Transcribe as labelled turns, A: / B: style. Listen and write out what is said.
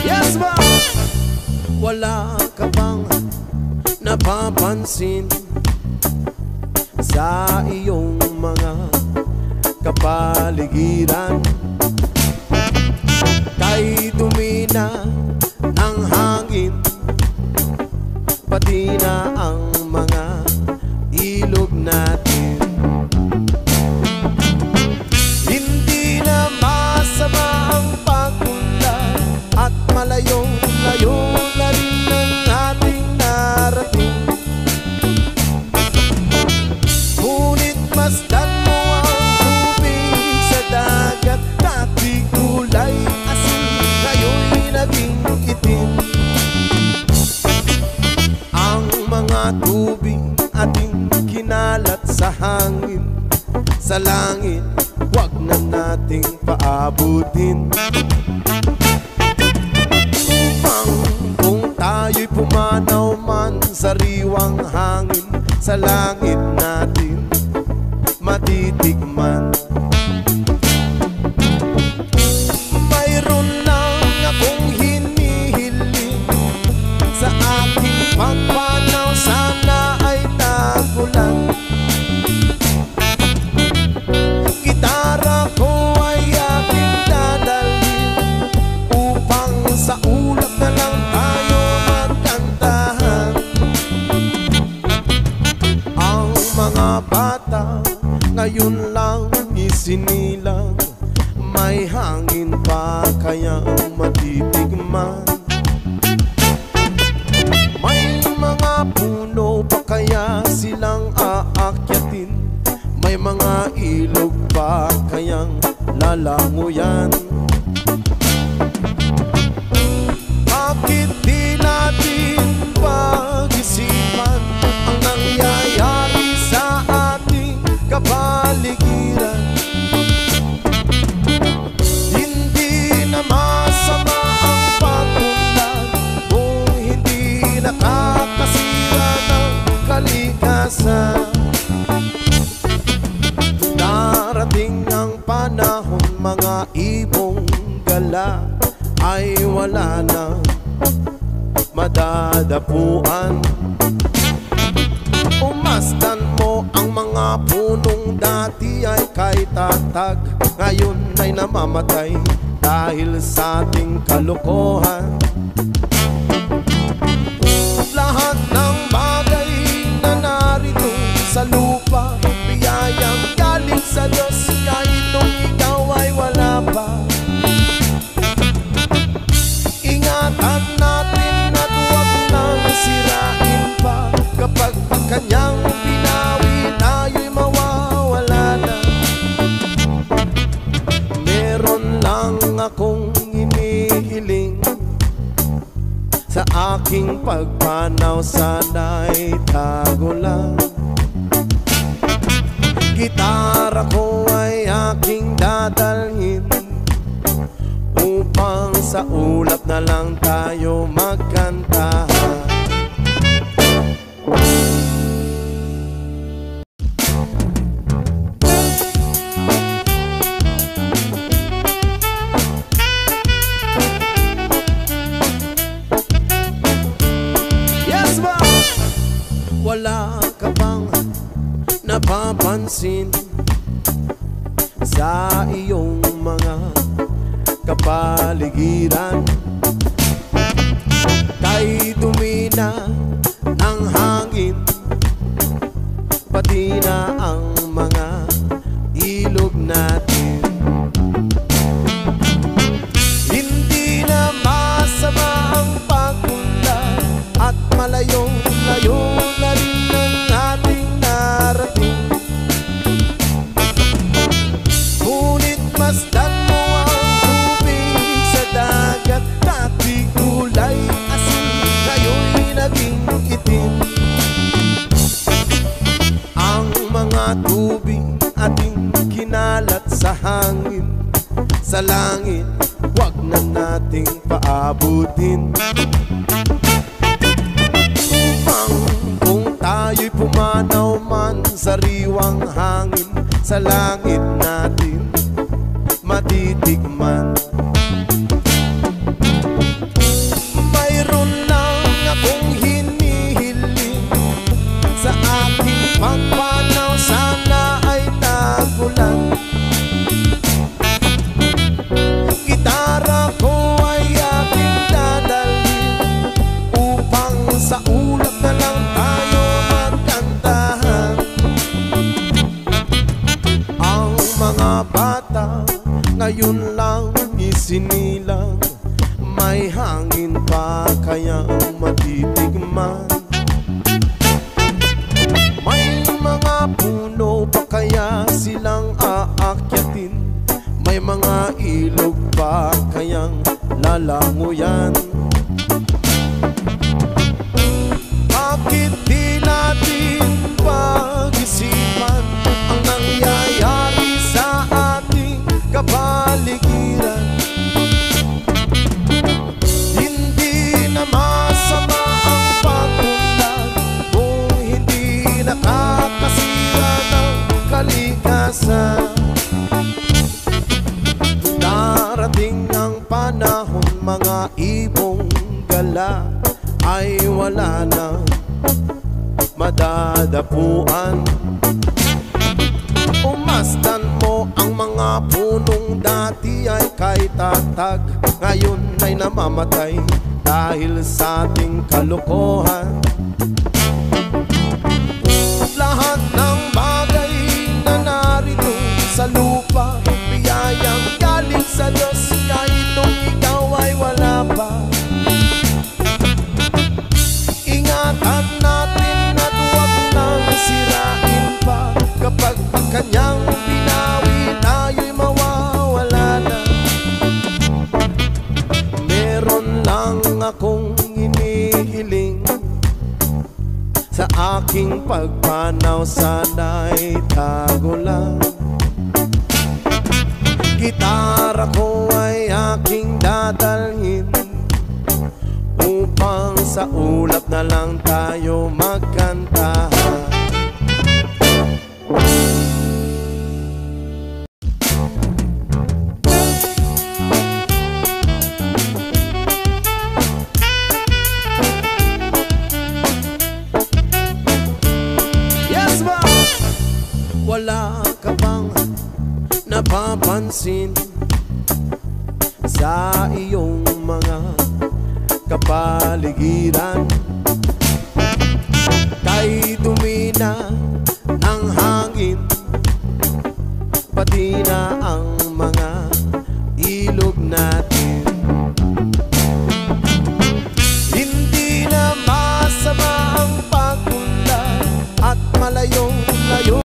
A: Yes ba? Wala ka bang napapansin sa iyong mga kapaligiran? Kay dumi na ng hangin, pati na ang mga ilog natin. Hindi na masama ang pagpunta at malayong-layo na rin ang ating narating. Ngunit masdan mo ang tubig sa dagat, dati kulay asin, ngayon'y naging itim. Ang mga tubig ating kinalat sa hangin, sa langit, wag na nating paabutin. Kung tayo'y pumanaw man sa riwang hangin, sa langit natin matitikman. Mayroon lang akong hinihiling sa aking pagpanaw, sana ay tagulan. Gitara ko ay aking dadalhin upang sa ulap na lang tayo magkantahan. Ang mga bata ngayon lang isinilang, may hangin pa kaya matitikman. May mga puno pa kaya silang aakyatin, may mga ilog pa kayang lalanguyan. Bakit di natin pag-isipan ang nangyayari sa ating kapaligiran? Hindi na masama ang pagpunlan kung hindi nakakasira ng kalikasan. Darating ang panahon, mga ibong gala ay wala na madadapuan. Umasdan mo ang mga punong dati ay kay tatag, ngayon ay namamatay dahil sa ating kalokohan. Lahat ng bagay na narito sa lupa, biyayang galing sa Diyos, kahit nung ikaw ay wala pa. Ingatan natin at huwag nang sirain pa, kapag kanyang binawi tayo'y mawawala na. Meron lang akong inihiling sa aking pagpanaw, sana'y tago lang. Gitara ko ay aking dadalhin upang sa ulap na lang tayo magkantahan. Yes ba? Wala ka bang napapansin sa iyong mga kapaligiran? Kay dumi na ng hangin, pati na ang mga ilog natin. Hindi na masama ang pagpunta at malayong-layo na rin ang ating narating. Ngunit masdan mo ang tubig sa dagat, dati kulay asin, ngayon'y naging itim. Ang mga tubig ating kinalat sa hangin, sa langit, wag na nating paabutin. sa langit natin matitikman. Mayroon lang akong hinihiling sa aking pagpanaw, sana ay tagulan. Gitara ko ay aking dadalhin upang sa ulap na lang tayo magkantahan. Ang mga bata ngayon lang isinilang, may hangin pa kaya matitigman. May mga puno pa kaya silang aakyatin, may mga ilog pa kayang lalanguyan. Bakit di natin pag-isipan ang nangyayari sa ating kapaligiran? Hindi na masama ang pag-unlad kung hindi nakakasira ng kalikasan. Darating ang panahon, mga ibong gala ay wala na madadapuan. Umasdan mo ang mga punong dati ay kay tatag, ngayon ay namamatay dahil sa ating kalokohan. Lahat ng bagay na narito sa lupa, biyayang galing sa Diyos, kahit nung ikaw ay wala pa. Ingatan natin at huwag nang sirain pa, kapag ang kanyang binawi tayo'y mawawala na. Meron lang akong inihiling sa aking pagpanaw, sana'y tago lang. Gitara ko ay aking dadalhin upang sa ulap na lang tayo magkantahan. Yes, ma! Wala ka bang napapansin sa iyong mga kapaligiran? Kay dumi na ng hangin, pati na ang mga ilog natin.